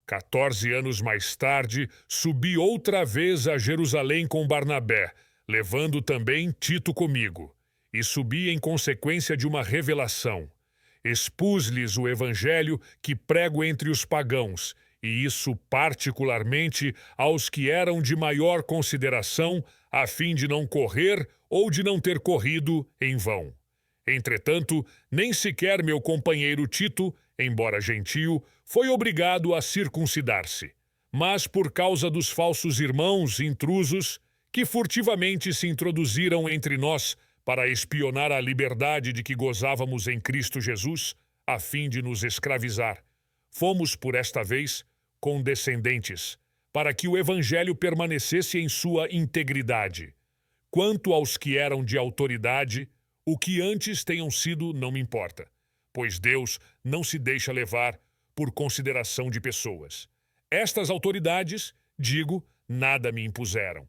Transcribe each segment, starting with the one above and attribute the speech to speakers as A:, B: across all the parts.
A: 14 anos mais tarde, subi outra vez a Jerusalém com Barnabé, levando também Tito comigo. E subi em consequência de uma revelação. Expus-lhes o evangelho que prego entre os pagãos, e isso particularmente aos que eram de maior consideração, a fim de não correr ou de não ter corrido em vão. Entretanto, nem sequer meu companheiro Tito, embora gentio, foi obrigado a circuncidar-se. Mas por causa dos falsos irmãos intrusos, que furtivamente se introduziram entre nós para espionar a liberdade de que gozávamos em Cristo Jesus, a fim de nos escravizar, fomos, por esta vez, condescendentes, para que o evangelho permanecesse em sua integridade. Quanto aos que eram de autoridade, o que antes tenham sido não me importa, pois Deus não se deixa levar por consideração de pessoas. Estas autoridades, digo, nada me impuseram.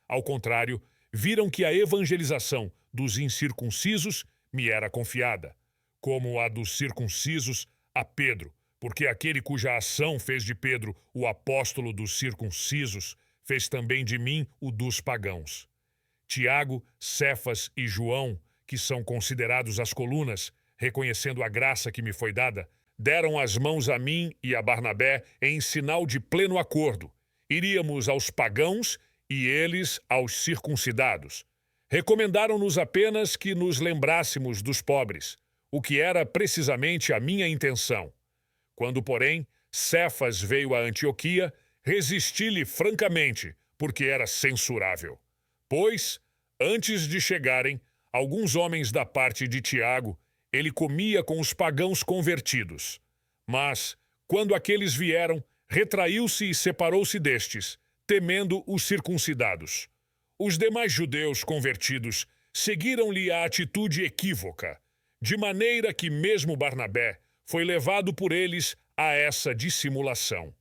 A: Ao contrário, viram que a evangelização dos incircuncisos me era confiada, como a dos circuncisos a Pedro, porque aquele cuja ação fez de Pedro o apóstolo dos circuncisos, fez também de mim o dos pagãos. Tiago, Cefas e João, que são considerados as colunas, reconhecendo a graça que me foi dada, deram as mãos a mim e a Barnabé em sinal de pleno acordo. Iríamos aos pagãos e eles aos circuncidados. Recomendaram-nos apenas que nos lembrássemos dos pobres, o que era precisamente a minha intenção. Quando, porém, Cefas veio a Antioquia, resisti-lhe francamente, porque era censurável. Pois, antes de chegarem, alguns homens da parte de Tiago, ele comia com os pagãos convertidos. Mas, quando aqueles vieram, retraiu-se e separou-se destes, temendo os circuncidados. Os demais judeus convertidos seguiram-lhe a atitude equívoca, de maneira que mesmo Barnabé foi levado por eles a essa dissimulação.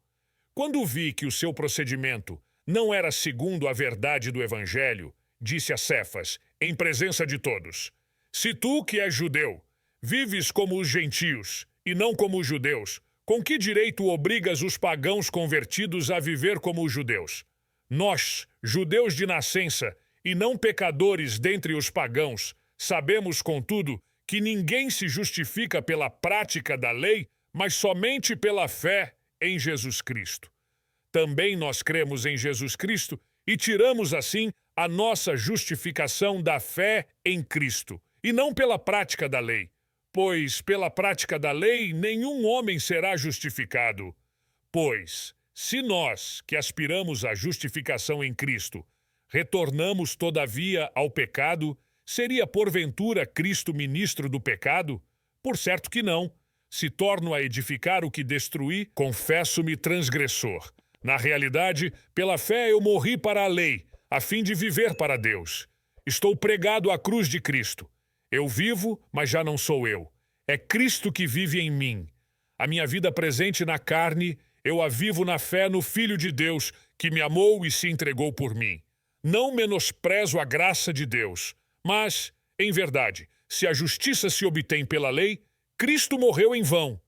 A: Quando vi que o seu procedimento não era segundo a verdade do evangelho, disse a Cefas, em presença de todos: se tu, que és judeu, vives como os gentios e não como os judeus, com que direito obrigas os pagãos convertidos a viver como os judeus? Nós, judeus de nascença e não pecadores dentre os pagãos, sabemos, contudo, que ninguém se justifica pela prática da lei, mas somente pela fé em Jesus Cristo. Também nós cremos em Jesus Cristo e tiramos, assim, a nossa justificação da fé em Cristo, e não pela prática da lei. Pois, pela prática da lei, nenhum homem será justificado. Pois, se nós, que aspiramos à justificação em Cristo, retornamos, todavia, ao pecado, seria, porventura, Cristo ministro do pecado? Por certo que não. Se torno a edificar o que destruí, confesso-me transgressor. Na realidade, pela fé eu morri para a lei, a fim de viver para Deus. Estou pregado à cruz de Cristo. Eu vivo, mas já não sou eu. É Cristo que vive em mim. A minha vida presente na carne, eu a vivo na fé no Filho de Deus, que me amou e se entregou por mim. Não menosprezo a graça de Deus, mas, em verdade, se a justiça se obtém pela lei, Cristo morreu em vão.